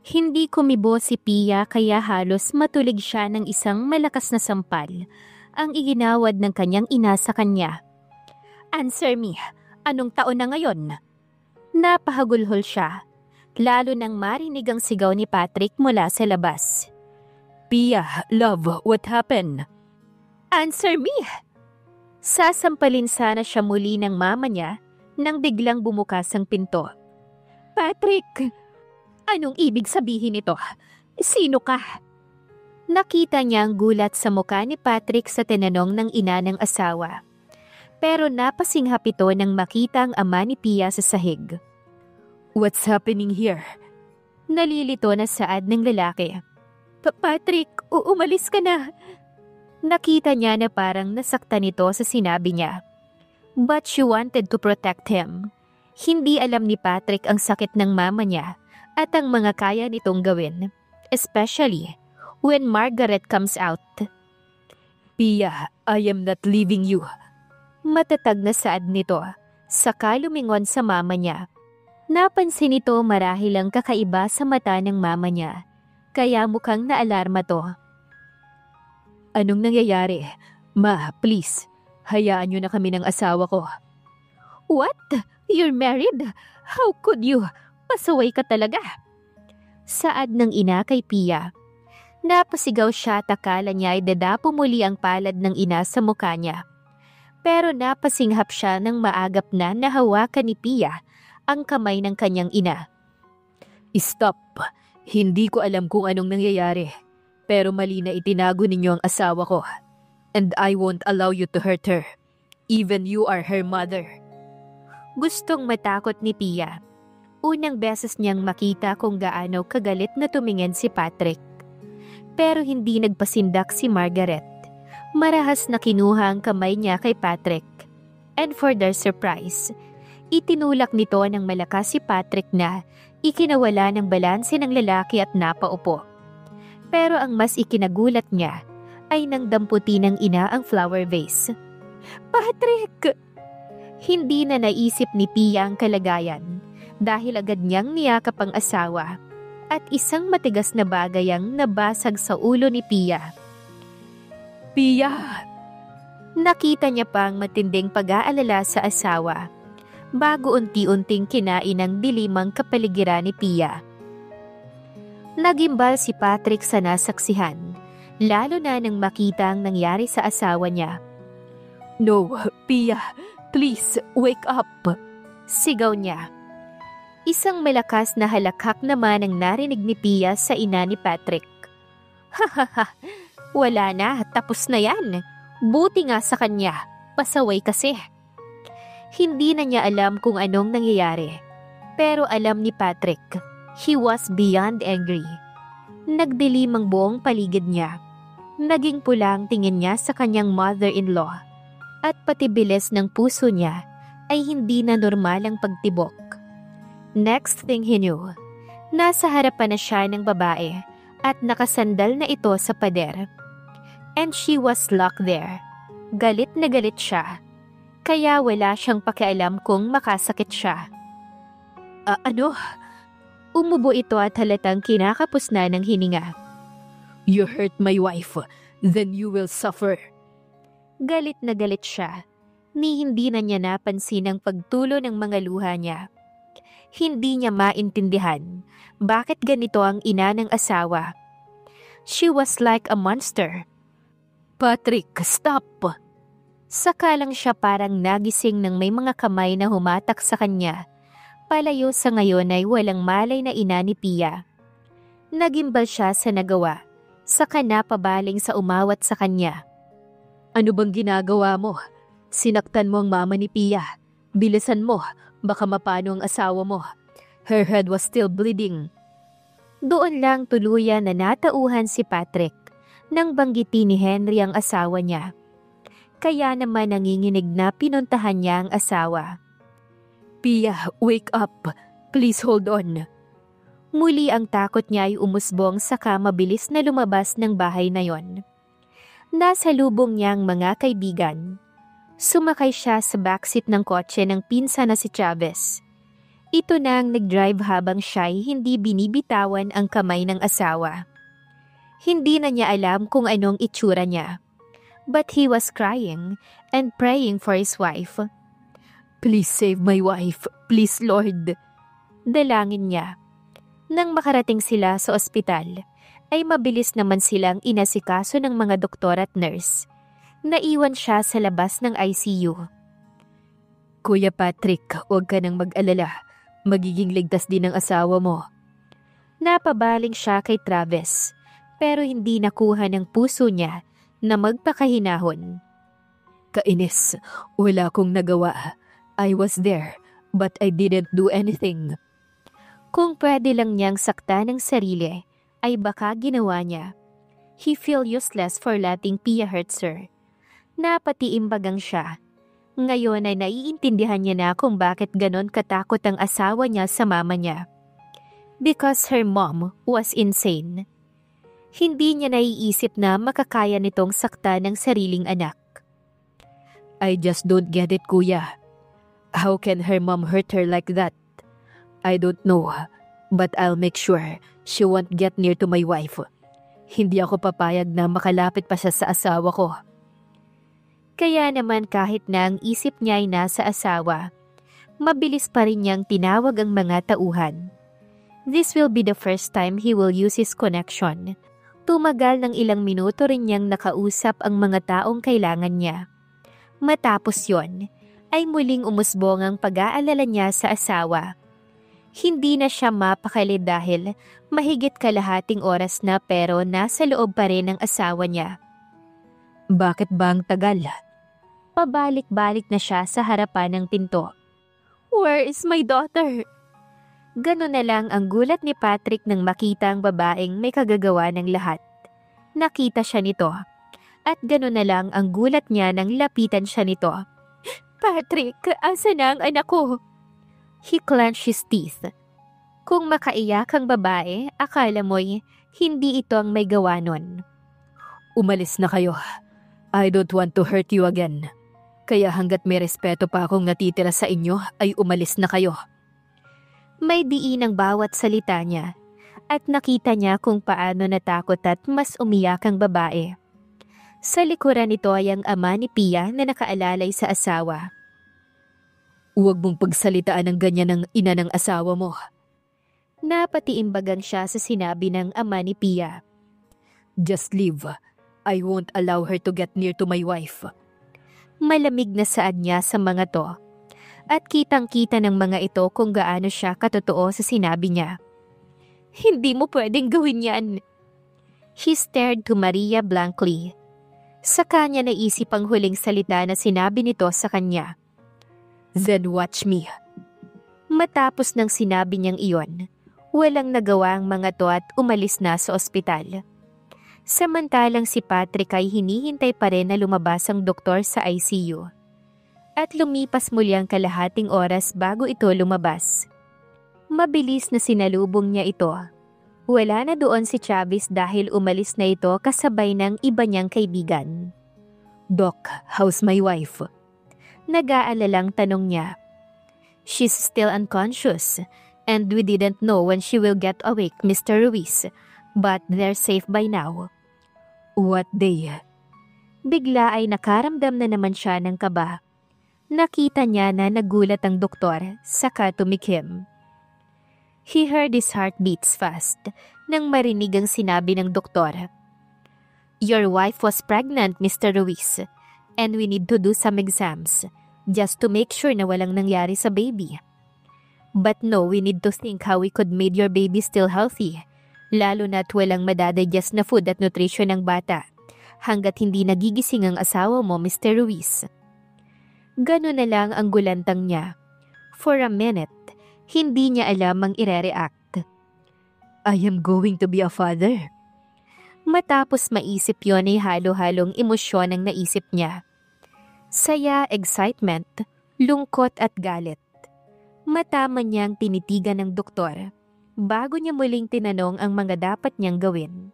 Hindi kumibo si Pia kaya halos matulig siya ng isang malakas na sampal ang iginawad ng kanyang ina sa kanya. "Answer me, anong taon na ngayon?" Napahagulhol siya, lalo nang marinig ang sigaw ni Patrick mula sa labas. "Pia, love, what happened?" "Answer me!" Sasampalin sana siya muli ng mama niya nang biglang bumukas ang pinto. "Patrick! Anong ibig sabihin nito? Sino ka?" Nakita niya ang gulat sa mukha ni Patrick sa tinanong ng ina ng asawa. Pero napasinghap ito nang makita ang ama ni Pia sa sahig. "What's happening here?" Nalilito na saad ng lalaki. Patrick, umalis ka na." Nakita niya na parang nasaktan ito sa sinabi niya. But she wanted to protect him. Hindi alam ni Patrick ang sakit ng mama niya at ang mga kaya nitong gawin, especially when Margaret comes out. "Pia, I am not leaving you." Matatag na saad nito, saka lumingon sa mama niya. Napansin nito marahil ang kakaiba sa mata ng mama niya, kaya mukhang naalarma to. "Anong nangyayari? Ma, please, hayaan niyo na kami ng asawa ko." "What? You're married? How could you? Pasaway ka talaga." Saad ng ina kay Pia. Napasigaw siya at akala niya ay dadapo muli ang palad ng ina sa mukha niya. Pero napasinghap siya nang maagap na nahawakan ni Pia ang kamay ng kanyang ina. "Stop! Hindi ko alam kung anong nangyayari. Pero mali na itinago ninyo ang asawa ko. And I won't allow you to hurt her. Even you are her mother." Gustong matakot ni Pia. Unang beses niyang makita kung gaano kagalit na tumingin si Patrick. Pero hindi nagpasindak si Margaret. Marahas na kinuha ang kamay niya kay Patrick. And for their surprise, itinulak nito ng malakas si Patrick na ikinawala ng balanse ng lalaki at napaupo. Pero ang mas ikinagulat niya ay nang damputin ng ina ang flower vase. "Patrick!" Hindi na naisip ni Pia ang kalagayan dahil agad niyang niyakap ang asawa at isang matigas na bagay ang nabasag sa ulo ni Pia. "Pia!" Nakita niya pang matinding pag-aalala sa asawa bago unti-unting kinain ang dilimang kapaligiran ni Pia. Nagimbal si Patrick sa nasaksihan, lalo na nang makita ang nangyari sa asawa niya. "No, Pia, please, wake up!" Sigaw niya. Isang malakas na halakhak naman ang narinig ni Pia sa ina ni Patrick. "Hahaha, wala na, tapos na yan. Buti nga sa kanya, pasaway kasi." Hindi na niya alam kung anong nangyayari. Pero alam ni Patrick, he was beyond angry. Nagdilim ang buong paligid niya. Naging pula ang tingin niya sa kanyang mother-in-law. At pati bilis ng puso niya ay hindi na normal ang pagtibok. Next thing he knew, nasa harapan na siya ng babae at nakasandal na ito sa pader. And she was locked there. Galit na galit siya. Kaya wala siyang pakialam kung makasakit siya. Ano? Umubo ito at halatang kinakapos na ng hininga. "You hurt my wife, then you will suffer." Galit na galit siya, ni hindi na niya napansin ang pagtulo ng mga luha niya. Hindi niya maintindihan bakit ganito ang ina ng asawa. She was like a monster. "Patrick, stop!" Saka lang siya parang nagising nang may mga kamay na humatak sa kanya. Palayo sa ngayon ay walang malay na ina ni Pia. Nagimbal siya sa nagawa, saka napabaling sa umawat sa kanya. "Ano bang ginagawa mo? Sinaktan mo ang mama ni Pia. Bilisan mo, baka mapano ang asawa mo. Her head was still bleeding." Doon lang tuluyan na natauhan si Patrick nang banggitin ni Henry ang asawa niya. Kaya naman nanginginig na pinuntahan niya ang asawa. "Pia, wake up. Please hold on." Muli ang takot niya ay umusbong saka mabilis na lumabas ng bahay na yon. Nasa lubong niya ang mga kaibigan. Sumakay siya sa backseat ng kotse ng pinsan na si Chavez. Ito na ang nag-drive habang siya'y hindi binibitawan ang kamay ng asawa. Hindi na niya alam kung anong itsura niya. But he was crying and praying for his wife. "Please save my wife. Please, Lord." Dalangin niya. Nang makarating sila sa ospital, ay mabilis naman silang inasikaso ng mga doktor at nurse. Naiwan siya sa labas ng ICU. "Kuya Patrick, huwag ka nang mag-alala. Magiging ligtas din ang asawa mo." Napabaling siya kay Travis, pero hindi nakuha ng puso niya na magpakahinahon. "Kainis, wala akong nagawa. I was there, but I didn't do anything." Kung pwede lang niyang sakta ng sarili, ay baka ginawa niya. He feel useless for letting Pia hurt her. Napatiimbagang siya. Ngayon ay naiintindihan niya na kung bakit ganon katakot ang asawa niya sa mama niya. Because her mom was insane. Hindi niya naiisip na makakaya nitong sakta ng sariling anak. "I just don't get it, kuya. How can her mom hurt her like that? I don't know, but I'll make sure she won't get near to my wife. Hindi ako papayag na makalapit pa siya sa asawa ko." Kaya naman kahit na ang isip niya ay nasa asawa, mabilis pa rin niyang tinawag ang mga tauhan. This will be the first time he will use his connection. Tumagal ng ilang minuto rin niyang nakausap ang mga taong kailangan niya. Matapos yon, ay muling umusbong ang pag-aalala niya sa asawa. Hindi na siya mapakali dahil mahigit kalahating oras na pero nasa loob pa rin ang asawa niya. "Bakit ba ang tagal?" Pabalik-balik na siya sa harapan ng pinto. "Where is my daughter?" Ganon na lang ang gulat ni Patrick nang makita ang babaeng may kagagawa ng lahat. Nakita siya nito. At ganon na lang ang gulat niya nang lapitan siya nito. "Patrick, asa na ang anak ko?" He clenched his teeth. Kung makaiyak ang babae, akala mo'y hindi ito ang may gawa nun. "Umalis na kayo. I don't want to hurt you again. Kaya hanggat may respeto pa akong natitira sa inyo, ay umalis na kayo." May diin ang bawat salita niya at nakita niya kung paano natakot at mas umiyak ang babae. Sa likuran nito ay ang ama ni Pia na nakaalalay sa asawa. "Huwag mong pagsalitaan ng ganyan ng ina ng asawa mo." Napatiimbagan siya sa sinabi ng ama ni Pia. "Just leave. I won't allow her to get near to my wife." Malamig na saad niya sa mga to. At kitang-kita ng mga ito kung gaano siya katotoo sa sinabi niya. "Hindi mo pwedeng gawin yan." He stared to Maria blankly. Sa kanya naisip ang huling salita na sinabi nito sa kanya. "Then watch me." Matapos ng sinabi niyang iyon, walang nagawa ang mga to at umalis na sa ospital. Samantalang si Patrick ay hinihintay pa rin na lumabas ang doktor sa ICU. At lumipas muli ang kalahating oras bago ito lumabas. Mabilis na sinalubong niya ito. Wala na doon si Travis dahil umalis na ito kasabay ng iba niyang kaibigan. "Doc, how's my wife?" Nag-aalalang tanong niya. "She's still unconscious and we didn't know when she will get awake, Mr. Ruiz. But they're safe by now." "What day?" Bigla ay nakaramdam na naman siya ng kaba. Nakita niya na nagulat ang doktor, saka tumikim. He heard his heart beats fast nang marinig ang sinabi ng doktor. "Your wife was pregnant, Mr. Ruiz, and we need to do some exams just to make sure na walang nangyari sa baby. But no, we need to think how we could make your baby still healthy, lalo na't walang madadigest na food at nutrition ng bata hanggat hindi nagigising ang asawa mo, Mr. Ruiz." Gano'n na lang ang gulantang niya. For a minute, hindi niya alam ang ire-react. "I am going to be a father." Matapos maisip yon ay halo-halong emosyon ang naisip niya. Saya, excitement, lungkot at galit. Matama niyang tinitigan ng doktor bago niya muling tinanong ang mga dapat niyang gawin.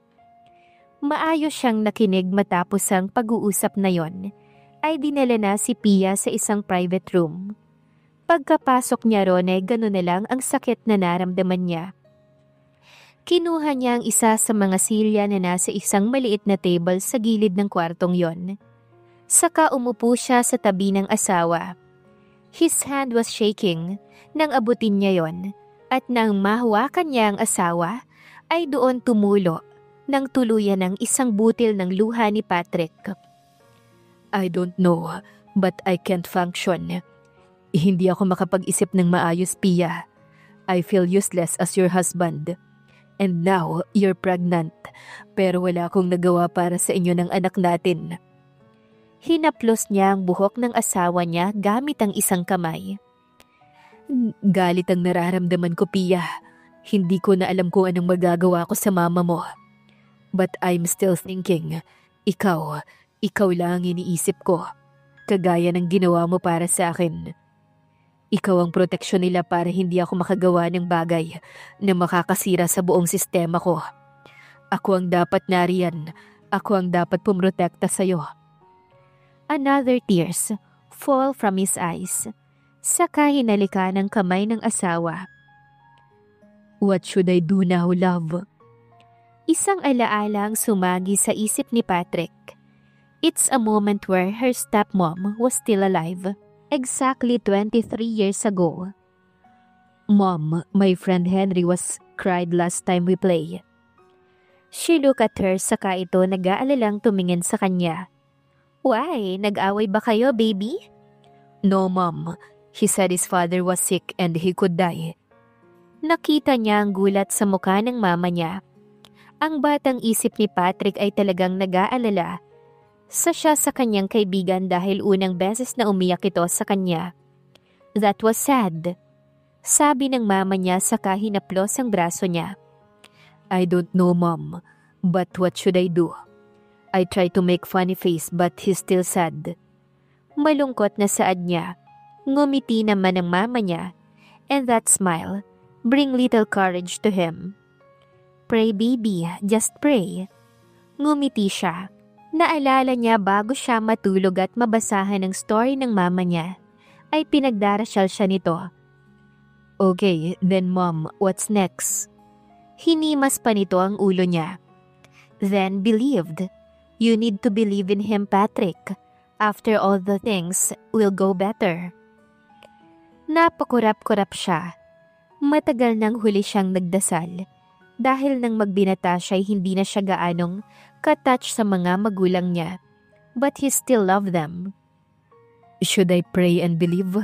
Maayos siyang nakinig matapos ang pag-uusap na yon. Ay dinala na si Pia sa isang private room. Pagkapasok niya ron ay gano'n na lang ang sakit na naramdaman niya. Kinuha niya ang isa sa mga silya na nasa isang maliit na table sa gilid ng kwartong yon. Saka umupo siya sa tabi ng asawa. His hand was shaking nang abutin niya yon, at nang mahawakan niya ang asawa ay doon tumulo nang tuluyan ng isang butil ng luha ni Patrick. I don't know, but I can't function. Hindi ako makapag-isip ng maayos, Pia. I feel useless as your husband. And now, you're pregnant. Pero wala akong nagawa para sa inyo ng anak natin. Hinaplos niya ang buhok ng asawa niya gamit ang isang kamay. Galit ang nararamdaman ko, Pia. Hindi ko na alam kung anong magagawa ko sa mama mo. But I'm still thinking, ikaw lang ang iniisip ko. Kagaya ng ginawa mo para sa akin. Ikaw ang proteksyon nila para hindi ako makagawa ng bagay na makakasira sa buong sistema ko. Ako ang dapat nariyan. Ako ang dapat pumrotekta sa'yo. Another tears fall from his eyes. Saka hinalika ng kamay ng asawa. What should I do now, love? Isang alaalang sumagi sa isip ni Patrick. It's a moment where her stepmom was still alive. Exactly 23 years ago. Mom, my friend Henry was cried last time we play. She looked at her saka ito nag-aalalang tumingin sa kanya. Why? Nag-away ba kayo, baby? No, Mom. He said his father was sick and he could die. Nakita niya ang gulat sa mukha ng mama niya. Ang batang isip ni Patrick ay talagang nag-aalala siya sa kanyang kaibigan dahil unang beses na umiyak ito sa kanya. That was sad. Sabi ng mama niya saka hinaplos ang braso niya. I don't know, Mom, but what should I do? I try to make funny face but he's still sad. Malungkot na saad niya. Ngumiti naman ang mama niya, and that smile bring little courage to him. Pray, baby, just pray. Ngumiti siya. Naalala niya bago siya matulog at mabasahan ang story ng mama niya, ay pinagdarasal siya nito. Okay, then Mom, what's next? Hinimas pa nito ang ulo niya. Then believed. You need to believe in him, Patrick. After all the things will go better. Napakurap-kurap siya. Matagal nang huli siyang nagdasal. Dahil nang magbinata siya ay hindi na siya gaanong katouch sa mga magulang niya. But he still loved them. Should I pray and believe?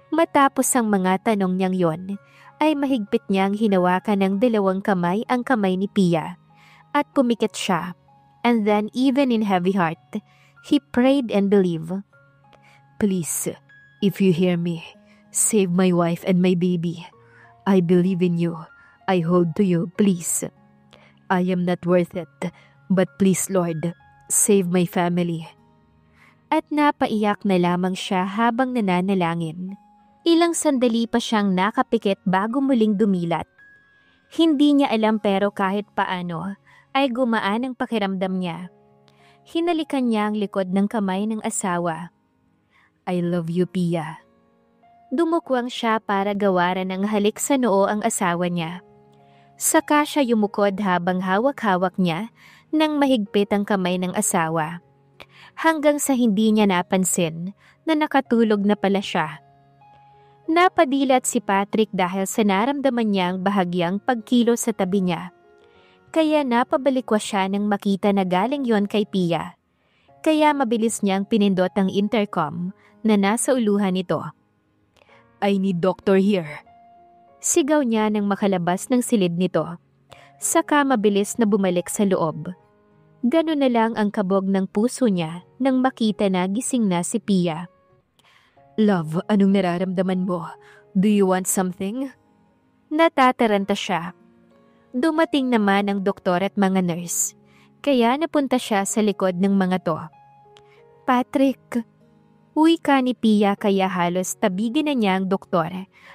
Matapos ang mga tanong niyang yon, ay mahigpit niyang hinawakan ng dalawang kamay ang kamay ni Pia. At pumikit siya. And then even in heavy heart, he prayed and believed. Please, if you hear me, save my wife and my baby. I believe in you. I hold to you, please. I am not worth it, but please, Lord, save my family. At napaiyak na lamang siya habang nananalangin. Ilang sandali pa siyang nakapikit bago muling dumilat. Hindi niya alam pero kahit paano ay gumaan ang pakiramdam niya. Hinalikan niya ang likod ng kamay ng asawa. I love you, Pia. Dumukwang siya para gawaran ng halik sa noo ang asawa niya. Saka siya yumukod habang hawak-hawak niya nang mahigpit ang kamay ng asawa. Hanggang sa hindi niya napansin na nakatulog na pala siya. Napadilat si Patrick dahil sa naramdaman niyang bahagyang pagkilos sa tabi niya. Kaya napabalikwa siya nang makita na galing yon kay Pia. Kaya mabilis niyang pinindot ang intercom na nasa uluhan nito. I need doctor here. Sigaw niya nang makalabas ng silid nito. Saka mabilis na bumalik sa loob. Ganun na lang ang kabog ng puso niya nang makita na gising na si Pia. Love, anong nararamdaman mo? Do you want something? Natataranta siya. Dumating naman ang doktor at mga nurse. Kaya napunta siya sa likod ng mga to. Patrick, uwi ka ni Pia kaya halos tabigin na niya ang doktor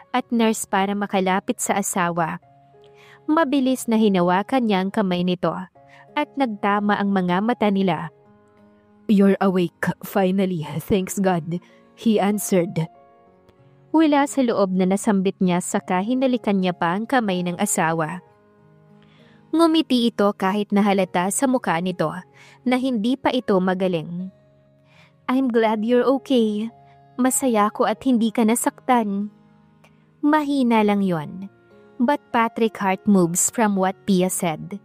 at nurse para makalapit sa asawa. Mabilis na hinawakan niya ang kamay nito at nagtama ang mga mata nila. You're awake, finally, thanks God, he answered. Wala sa loob na nasambit niya saka hinalikan niya pa ang kamay ng asawa. Ngumiti ito kahit nahalata sa mukha nito na hindi pa ito magaling. I'm glad you're okay. Masaya ko at hindi ka nasaktan. Mahina lang yon. But Patrick Hart moves from what Pia said.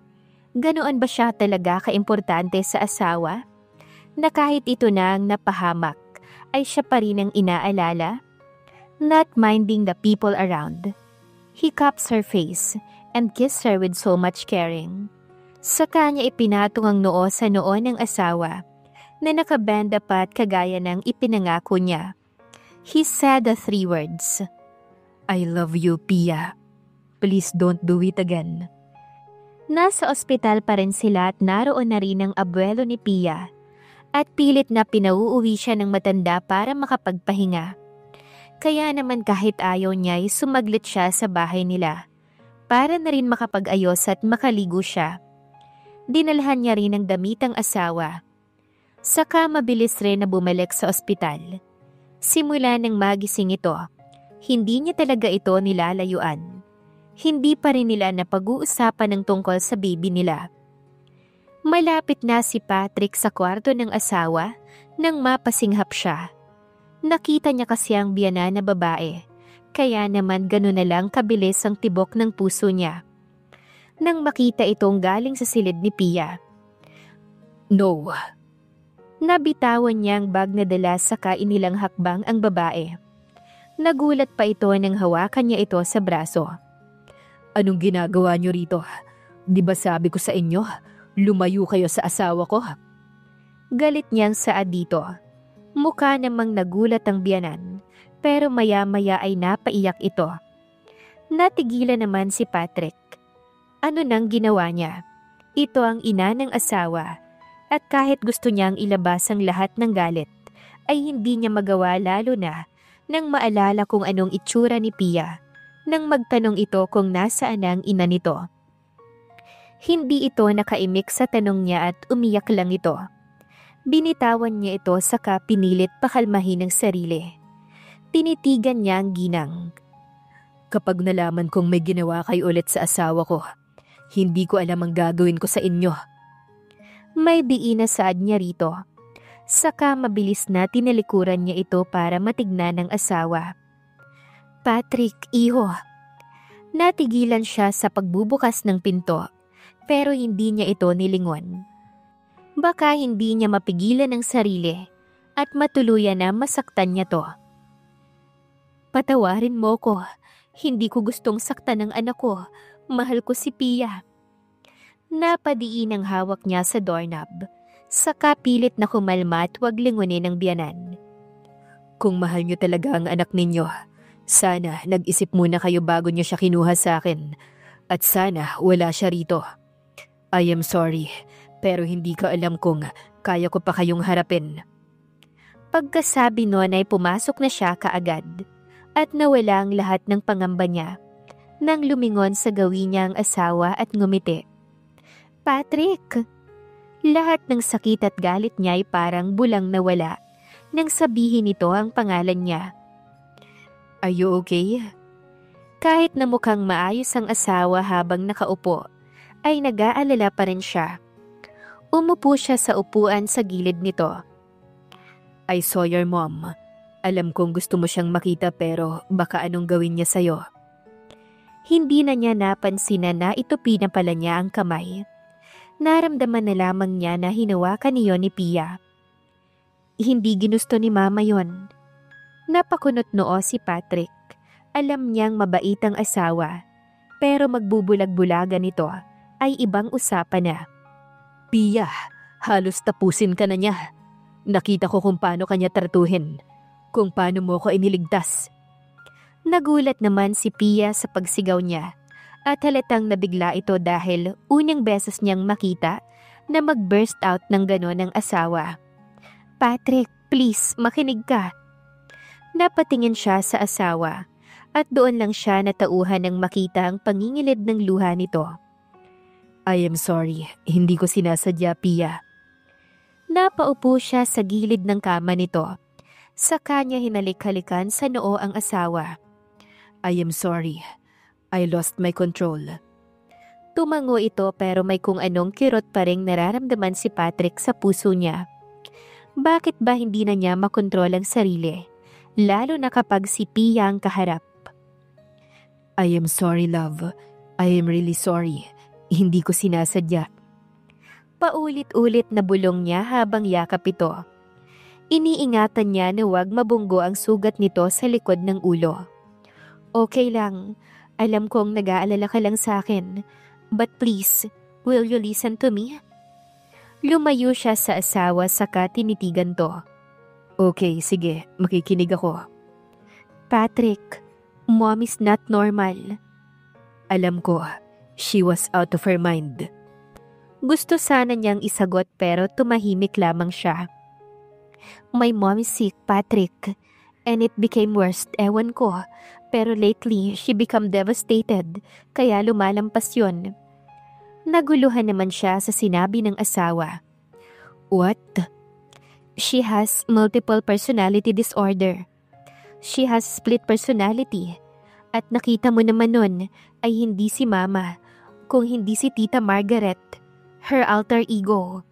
Ganoon ba siya talaga kaimportante sa asawa? Na kahit ito na ang napahamak, ay siya pa rin ang inaalala? Not minding the people around. He cups her face and kissed her with so much caring. Saka niya ipinatong ang noo sa noo ng asawa na nakabenda pa at kagaya ng ipinangako niya. He said the 3 words, I love you, Pia. Please don't do it again. Nasa ospital pa rin sila at naroon na rin ang abuelo ni Pia at pilit na pinauuwi siya ng matanda para makapagpahinga. Kaya naman kahit ayaw niya ay sumaglit siya sa bahay nila para na rin makapag-ayos at makaligo siya. Dinalhan niya rin ang damitang asawa. Saka mabilis rin na bumalik sa ospital. Simula nang magising ito, hindi niya talaga ito nilalayuan. Hindi pa rin nila napag-uusapan ng tungkol sa baby nila. Malapit na si Patrick sa kwarto ng asawa nang mapasinghap siya. Nakita niya kasi ang biyanan na babae, kaya naman gano'n na lang kabilis ang tibok ng puso niya. Nang makita itong galing sa silid ni Pia. No. Nabitawan niya ang bag na dala saka inilang hakbang ang babae. Nagulat pa ito nang hawakan niya ito sa braso. Anong ginagawa niyo rito? Di ba sabi ko sa inyo, lumayo kayo sa asawa ko? Galit niyang saad dito. Mukha namang nagulat ang biyanan, pero maya-maya ay napaiyak ito. Natigilan naman si Patrick. Ano nang ginawa niya? Ito ang ina ng asawa, at kahit gusto niyang ilabas ang lahat ng galit, ay hindi niya magawa lalo na nang maalala kung anong itsura ni Pia, nang magtanong ito kung nasaan ang ina nito. Hindi ito nakaimik sa tanong niya at umiyak lang ito. Binitawan niya ito saka pinilit pakalmahin ang sarili. Tinitigan niya ang ginang. Kapag nalaman kong may ginawa kayo ulit sa asawa ko, hindi ko alam ang gagawin ko sa inyo. May diin na saad niya rito. Saka mabilis na tinalikuran niya ito para matignan ng asawa. Patrick, iho. Natigilan siya sa pagbubukas ng pinto, pero hindi niya ito nilingon. Baka hindi niya mapigilan ang sarili at matuluyan na masaktan niya to. Patawarin mo ko. Hindi ko gustong saktan ng anak ko. Mahal ko si Pia. Napadiin ang hawak niya sa doorknob. Saka pilit na kumalma at huwag lingunin ang biyanan. Kung mahal niyo talaga ang anak ninyo, sana nag-isip muna kayo bago niyo siya kinuha sa akin. At sana wala siya rito. I am sorry. Pero hindi ko alam kung kaya ko pa kayong harapin. Pagkasabi noon ay pumasok na siya kaagad at nawala ang lahat ng pangamba niya nang lumingon sa gawin niya ang asawa at ngumiti. Patrick! Lahat ng sakit at galit niya ay parang bulang nawala nang sabihin nito ang pangalan niya. Are you okay? Kahit na mukhang maayos ang asawa habang nakaupo, ay nag-aalala pa rin siya. Umupo siya sa upuan sa gilid nito. I saw your mom. Alam kong gusto mo siyang makita pero baka anong gawin niya sa'yo. Hindi na niya napansin na itupi na pala niya ang kamay. Naramdaman na lamang niya na hinawakan niyon ni Pia. Hindi ginusto ni Mama yon. Napakunot noo si Patrick. Alam niyang mabait ang asawa, pero magbubulag-bulagan ito ay ibang usapan na. Pia, halos tapusin ka na niya. Nakita ko kung paano kanya tratuhin, kung paano mo ko iniligtas. Nagulat naman si Pia sa pagsigaw niya at halatang nabigla ito dahil unang beses niyang makita na mag-burst out ng gano'n ang asawa. Patrick, please, makinig ka. Napatingin siya sa asawa at doon lang siya natauhan nang makita ang pangingilid ng luha nito. I am sorry, hindi ko sinasadya, Pia. Napaupo siya sa gilid ng kama nito. Sa kanya hinalik-halikan sa noo ang asawa. I am sorry. I lost my control. Tumango ito pero may kung anong kirot pa ring nararamdaman si Patrick sa puso niya. Bakit ba hindi na niya makontrol ang sarili? Lalo na kapag si Pia ang kaharap. I am sorry, love. I am really sorry. Hindi ko sinasadya. Paulit-ulit na bulong niya habang yakap ito. Iniingatan niya na huwag mabunggo ang sugat nito sa likod ng ulo. Okay lang. Alam kong nag-aalala ka lang sa akin. But please, will you listen to me? Lumayo siya sa asawa saka tinitigan to. Okay, sige. Makikinig ako. Patrick, Mom is not normal. Alam ko, she was out of her mind. Gusto sana niyang isagot pero tumahimik lamang siya. My mom is sick, Patrick. And it became worse, ewan ko. Pero lately, she become devastated. Kaya lumalampas yun. Naguluhan naman siya sa sinabi ng asawa. What? She has multiple personality disorder. She has split personality. At nakita mo naman nun ay hindi si Mama, kung hindi si Tita Margaret, her alter ego.